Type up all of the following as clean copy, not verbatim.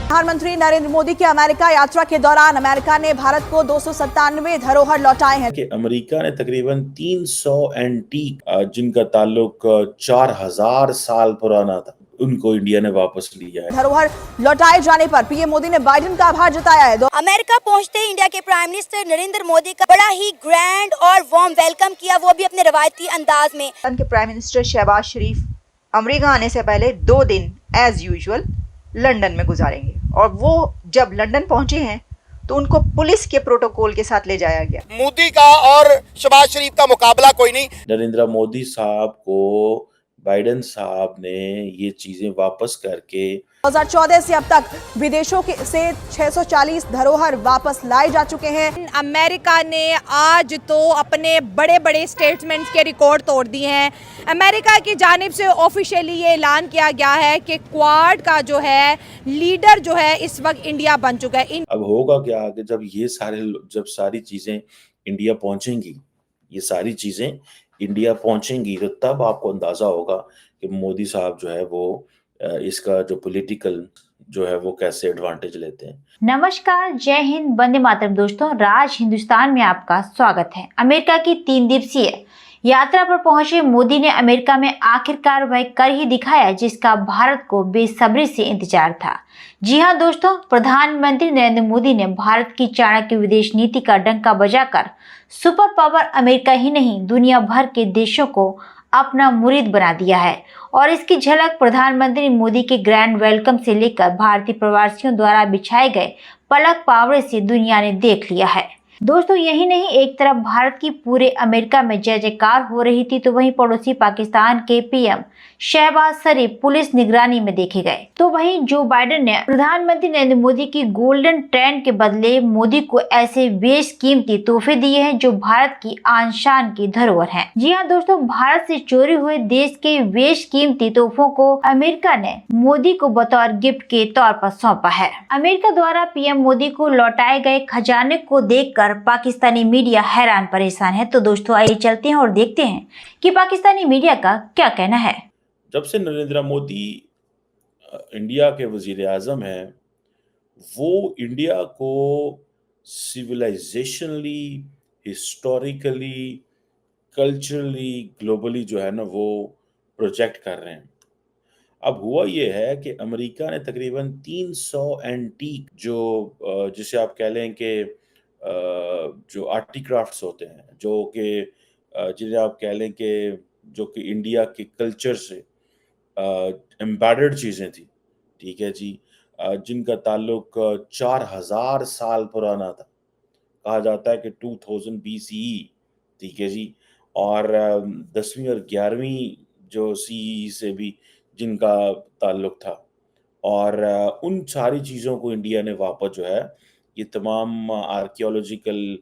प्रधानमंत्री नरेंद्र मोदी की अमेरिका यात्रा के दौरान अमेरिका ने भारत को 297 धरोहर लौटाए हैं। कि अमेरिका ने तकरीबन 300 एंटीक जिनका ताल्लुक 4000 साल पुराना था, उनको इंडिया ने वापस लिया है। धरोहर लौटाए जाने पर पीएम मोदी ने बाइडेन का आभार जताया है। अमेरिका पहुंचते ही इंडिया के प्राइम मिनिस्टर नरेंद्र मोदी का बड़ा ही ग्रैंड और वार्म वेलकम किया, वो भी अपने रवायती अंदाज में। के प्राइम मिनिस्टर शहबाज शरीफ अमेरिका आने से पहले 2 दिन एज यूजुअल लंदन में गुजारेंगे और वो जब लंदन पहुंचे हैं तो उनको पुलिस के प्रोटोकॉल के साथ ले जाया गया। मोदी का और शहबाज शरीफ का मुकाबला कोई नहीं। नरेंद्र मोदी साहब को बाइडेन साहब ने ये चीजें वापस करके 2014 से अब तक विदेशों से 640 धरोहर वापस लाए जा चुके हैं। अमेरिका ने आज तो अपने बड़े बड़े स्टेटमेंट्स के रिकॉर्ड तोड़ दिए हैं। अमेरिका की जानिब से ऑफिशियली ये ऐलान किया गया है कि क्वाड का जो है लीडर जो है इस वक्त इंडिया बन चुका है। अब होगा क्या कि जब सारी चीजें इंडिया पहुंचेंगी, ये सारी चीजें इंडिया पहुंचेंगी, तो तब आपको अंदाजा होगा कि मोदी साहब जो है वो इसका जो पॉलिटिकल जो है वो कैसे एडवांटेज लेते हैं। नमस्कार, जय हिंद, वंदे मातरम। दोस्तों, राज हिंदुस्तान में आपका स्वागत है। अमेरिका की 3 दिवसीय यात्रा पर पहुंचे मोदी ने अमेरिका में आखिरकार वह कर ही दिखाया जिसका भारत को बेसब्री से इंतजार था। जी हां दोस्तों, प्रधानमंत्री नरेंद्र मोदी ने भारत की चाणक्य विदेश नीति का डंका बजाकर सुपर पावर अमेरिका ही नहीं दुनिया भर के देशों को अपना मुरीद बना दिया है और इसकी झलक प्रधानमंत्री मोदी के ग्रैंड वेलकम से लेकर भारतीय प्रवासियों द्वारा बिछाए गए पलक पावड़े से दुनिया ने देख लिया है। दोस्तों, यही नहीं, एक तरफ भारत की पूरे अमेरिका में जय जयकार हो रही थी तो वहीं पड़ोसी पाकिस्तान के पीएम शहबाज शरीफ पुलिस निगरानी में देखे गए। तो वहीं जो बाइडेन ने प्रधानमंत्री नरेंद्र मोदी की गोल्डन ट्रेन के बदले मोदी को ऐसे बेशकीमती तोहफे दिए हैं जो भारत की आन शान की धरोहर हैं। जी हाँ दोस्तों, भारत से चोरी हुए देश के बेशकीमती तोहफों को अमेरिका ने मोदी को बतौर गिफ्ट के तौर पर सौंपा है। अमेरिका द्वारा पीएम मोदी को लौटाए गए खजाने को देखकर पाकिस्तानी मीडिया हैरान परेशान है। तो दोस्तों, आइए चलते हैं और देखते हैं कि पाकिस्तानी मीडिया का क्या कहना है। जब से नरेंद्र मोदी इंडिया के वजीर आज़म हैं, वो इंडिया को सिविलाइजेशनली, हिस्टोरिकली, कल्चरली, ग्लोबली जो है ना वो प्रोजेक्ट कर रहे हैं। अब हुआ ये है कि अमेरिका ने तकरीबन 300 एंटीक जो जिसे आप कह लें कि जो आर्टिक्राफ्ट्स होते हैं, जो कि जिन्हें आप कह लें कि जो कि इंडिया के कल्चर से एम्बेडेड चीज़ें थी, ठीक है जी, जिनका ताल्लुक 4000 साल पुराना था। कहा जाता है कि 2000 BCE, ठीक है जी, और 10वीं और 11वीं जो CE से भी जिनका ताल्लुक था, और उन सारी चीज़ों को इंडिया ने वापस जो है ये तमाम आर्कियोलॉजिकल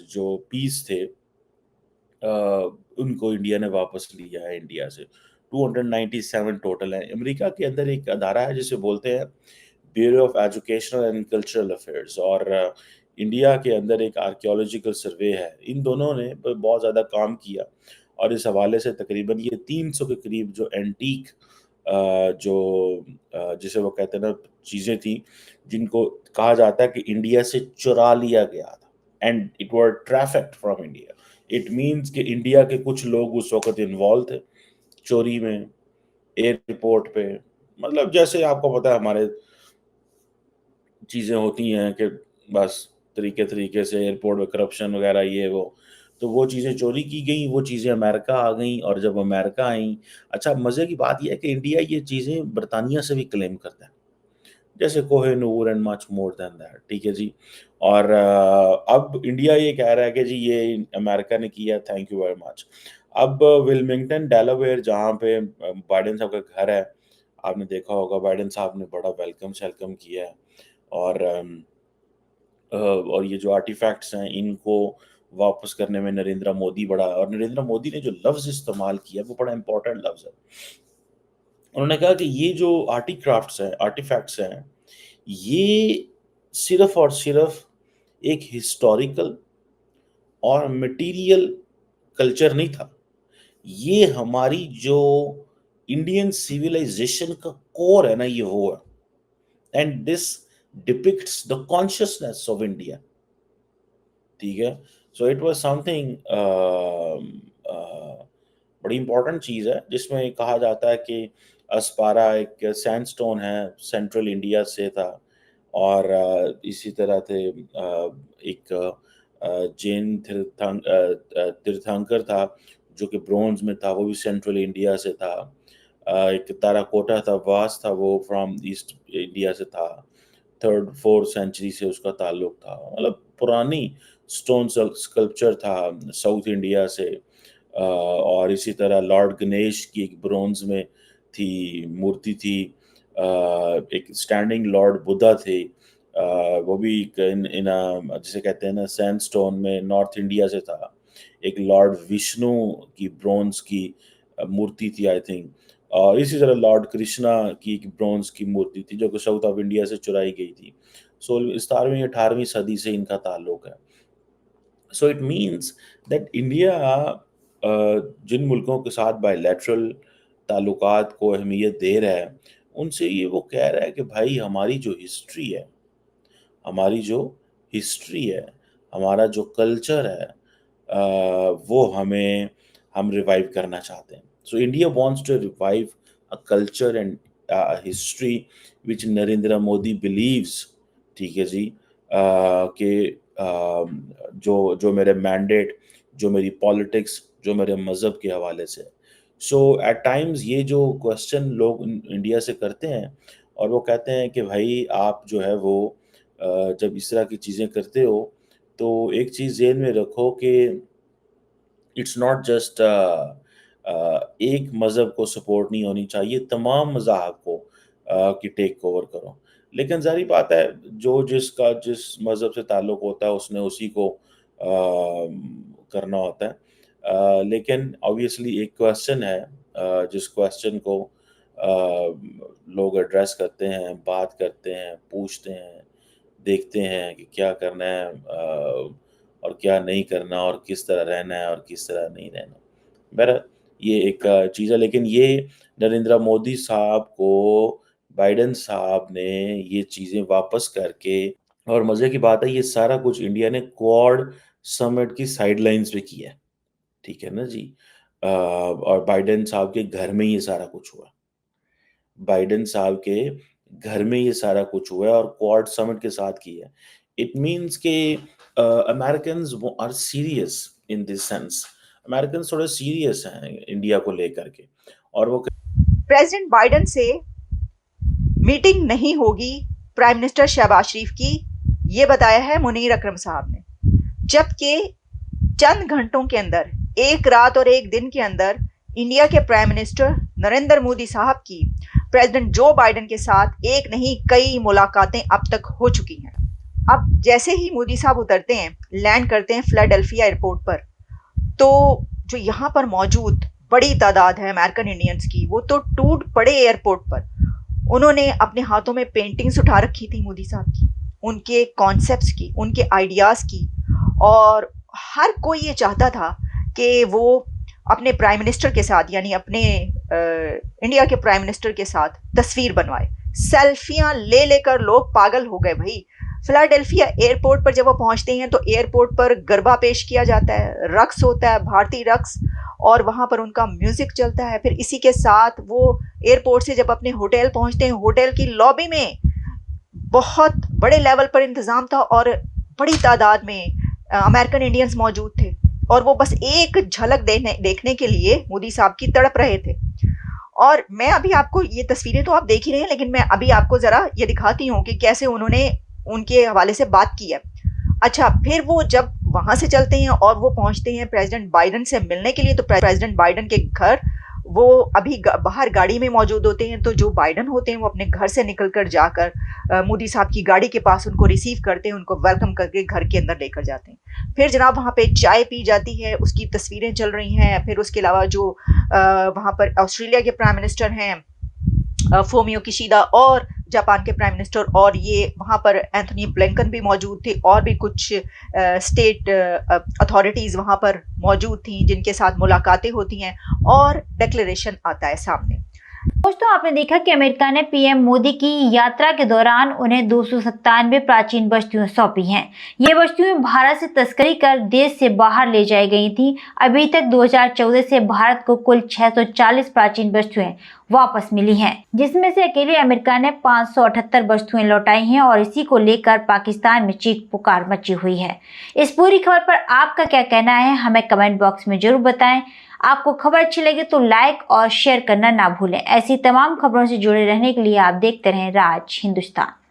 जो पीस थे उनको इंडिया ने वापस लिया है इंडिया से। 297 टोटल है। अमेरिका के अंदर एक अदारा है जिसे बोलते हैं bureau of educational and cultural affairs, और इंडिया के अंदर एक आर्कियोलॉजिकल सर्वे है। इन दोनों ने बहुत ज़्यादा काम किया और इस हवाले से तकरीबन ये 300 के करीब जो एंटीक जिसे वो कहते हैं ना चीज़ें थी जिनको कहा जाता है कि इंडिया से चुरा लिया गया था, and it were trafficked from India. It means कि इंडिया के कुछ लोग उस वक्त इन्वॉल्व थे चोरी में, एयरपोर्ट पे, मतलब जैसे आपको पता है हमारे चीज़ें होती हैं कि बस तरीके से एयरपोर्ट में करप्शन वगैरह ये वो चीज़ें चोरी की गई, वो चीज़ें अमेरिका आ गई, और जब अमेरिका आई, अच्छा मज़े की बात यह है कि इंडिया ये चीज़ें बरतानिया से भी क्लेम करता है, जैसे Kohinoor and much more than that, ठीक है जी। और अब इंडिया ये कह रहा है कि जी ये अमेरिका ने किया, थैंक यू वेरी मच। अब विल्मिंगटन डेलावेयर जहाँ पे बाइडेन साहब का घर है, आपने देखा होगा बाइडेन साहब ने बड़ा वेलकम किया है, और ये जो आर्टिफैक्ट्स हैं इनको वापस करने में नरेंद्र मोदी और नरेंद्र मोदी ने जो लफ्ज़ इस्तेमाल किया वो बड़ा इंपॉर्टेंट लफ्ज़ है। उन्होंने कहा कि ये जो आर्टिफैक्ट्स हैं, ये सिर्फ और सिर्फ एक हिस्टोरिकल और मटेरियल कल्चर नहीं था, ये हमारी जो इंडियन सिविलाइजेशन का कोर है ना, ये वो है। and this depicts the consciousness of India. ठीक है, so it was something बड़ी इंपॉर्टेंट चीज़ है, जिसमें कहा जाता है कि अस्पारा एक सैंडस्टोन है, सेंट्रल इंडिया से था, और इसी तरह थे एक जैन तीर्थंकर था जो कि ब्रोंज में था, वो भी सेंट्रल इंडिया से था। एक ताराकोटा था, वास था, वो फ्रॉम ईस्ट इंडिया से था, 3rd-4th सेंचुरी से उसका ताल्लुक था। मतलब पुरानी स्टोन स्कल्पचर था साउथ इंडिया से। और इसी तरह लॉर्ड गणेश की एक ब्रोंज में थी, मूर्ति थी। एक स्टैंडिंग लॉर्ड बुद्धा थे, वो भी जिसे कहते हैं ना सैंडस्टोन में, नॉर्थ इंडिया से था। एक लॉर्ड विष्णु की ब्रोंज की मूर्ति थी आई थिंक, और इसी तरह लॉर्ड कृष्णा की एक ब्रोंज की मूर्ति थी जो कि साउथ ऑफ इंडिया से चुराई गई थी। 17वीं 18वीं सदी से इनका ताल्लुक है। So it means that India जिन मुल्कों के साथ बायलैटरल ताल्लुकात को अहमियत दे रहा है, उनसे ये वो कह रहा है कि भाई हमारी जो हिस्ट्री है, हमारा जो कल्चर है, वो हम रिवाइव करना चाहते हैं। So India wants to revive a culture and history which Narendra Modi believes, ठीक है जी, कि जो मेरे मैंडेट, जो मेरी पॉलिटिक्स, जो मेरे मज़हब के हवाले से। सो एट टाइम्स ये जो क्वेश्चन लोग इंडिया से करते हैं, और वो कहते हैं कि भाई आप जो है वो जब इस तरह की चीज़ें करते हो तो एक चीज़ ज़हन में रखो कि इट्स नॉट जस्ट एक मज़हब को सपोर्ट नहीं होनी चाहिए, तमाम मज़ाहब को कि टेक ओवर करो। लेकिन ज़ाहिर बात है, जिस मज़हब से ताल्लुक़ होता है उसने उसी को करना होता है। लेकिन ऑब्वियसली एक क्वेश्चन है, जिस क्वेश्चन को लोग एड्रेस करते हैं, बात करते हैं, पूछते हैं, देखते हैं कि क्या करना है और क्या नहीं करना, और किस तरह रहना है और किस तरह नहीं रहना। बहरहाल ये एक चीज़ है, लेकिन ये नरेंद्र मोदी साहब को बाइडेन साहब ने ये चीज़ें वापस करके, और मज़े की बात है ये सारा कुछ इंडिया ने क्वाड समिट की साइडलाइंस पे किया है, ठीक है ना जी। और बाइडेन साहब के घर में ये सारा कुछ हुआ, बाइडेन साहब के घर में ये सारा कुछ हुआ है, और क्वाड समिट के साथ किया है। इट मीन्स के Americans are serious in this sense, Americans थोड़े सीरियस हैं इंडिया को लेकर के, और वो प्रेसिडेंट बाइडेन से मीटिंग नहीं होगी प्राइम मिनिस्टर शहबाज शरीफ की, ये बताया है मुनीर अकरम साहब ने। जबकि चंद घंटों के अंदर, एक रात और एक दिन के अंदर, इंडिया के प्राइम मिनिस्टर नरेंद्र मोदी साहब की प्रेसिडेंट जो बाइडेन के साथ एक नहीं कई मुलाकातें अब तक हो चुकी हैं। अब जैसे ही मोदी साहब उतरते हैं, लैंड करते हैं फिलाडेल्फिया एयरपोर्ट पर, तो जो यहाँ पर मौजूद बड़ी तादाद है अमेरिकन इंडियंस की, वो तो टूट पड़े एयरपोर्ट पर। उन्होंने अपने हाथों में पेंटिंग्स उठा रखी थी मोदी साहब की, उनके कॉन्सेप्ट्स की, उनके आइडियाज़ की, और हर कोई ये चाहता था कि वो अपने प्राइम मिनिस्टर के साथ, यानी अपने इंडिया के प्राइम मिनिस्टर के साथ तस्वीर बनवाए। सेल्फियां ले लेकर लोग पागल हो गए भाई। फिलाडेल्फिया एयरपोर्ट पर जब वो पहुंचते हैं तो एयरपोर्ट पर गरबा पेश किया जाता है, रक्स होता है, भारतीय रक्स, और वहाँ पर उनका म्यूजिक चलता है। फिर इसी के साथ वो एयरपोर्ट से जब अपने होटल पहुँचते हैं, होटल की लॉबी में बहुत बड़े लेवल पर इंतज़ाम था और बड़ी तादाद में अमेरिकन इंडियंस मौजूद थे, और वो बस एक झलक देखने के लिए मोदी साहब की तड़प रहे थे। और मैं अभी आपको ये तस्वीरें तो आप देख ही रहे हैं, लेकिन मैं अभी आपको ज़रा ये दिखाती हूँ कि कैसे उन्होंने उनके हवाले से बात की है। अच्छा, फिर वो जब वहाँ से चलते हैं और वो पहुँचते हैं प्रेसिडेंट बाइडेन से मिलने के लिए, तो प्रेसिडेंट बाइडेन के घर वो अभी बाहर गाड़ी में मौजूद होते हैं। तो जो बाइडेन होते हैं वो अपने घर से निकलकर जाकर मोदी साहब की गाड़ी के पास उनको रिसीव करते हैं, उनको वेलकम करके घर के अंदर लेकर जाते हैं। फिर जनाब वहाँ पे चाय पी जाती है, उसकी तस्वीरें चल रही हैं। फिर उसके अलावा जो वहाँ पर ऑस्ट्रेलिया के प्राइम मिनिस्टर हैं फोमियो किशिदा, और जापान के प्राइम मिनिस्टर, और ये वहाँ पर एंथनी ब्लिंकन भी मौजूद थे, और भी कुछ स्टेट अथॉरिटीज़ वहाँ पर मौजूद थी जिनके साथ मुलाकातें होती हैं, और डिक्लेरेशन आता है सामने। दोस्तों, आपने देखा कि अमेरिका ने पीएम मोदी की यात्रा के दौरान उन्हें 297 प्राचीन वस्तुएं सौंपी हैं। ये वस्तुएं भारत से तस्करी कर देश से बाहर ले जाई गई थी। अभी तक 2014 से भारत को कुल 640 प्राचीन वस्तुएं वापस मिली हैं, जिसमें से अकेले अमेरिका ने 578 वस्तुएं लौटाई हैं और इसी को लेकर पाकिस्तान में चीख पुकार मची हुई है। इस पूरी खबर पर आपका क्या कहना है, हमें कमेंट बॉक्स में जरूर बताएं। आपको खबर अच्छी लगे तो लाइक और शेयर करना ना भूलें। ऐसी तमाम खबरों से जुड़े रहने के लिए आप देखते रहें राज हिंदुस्तान।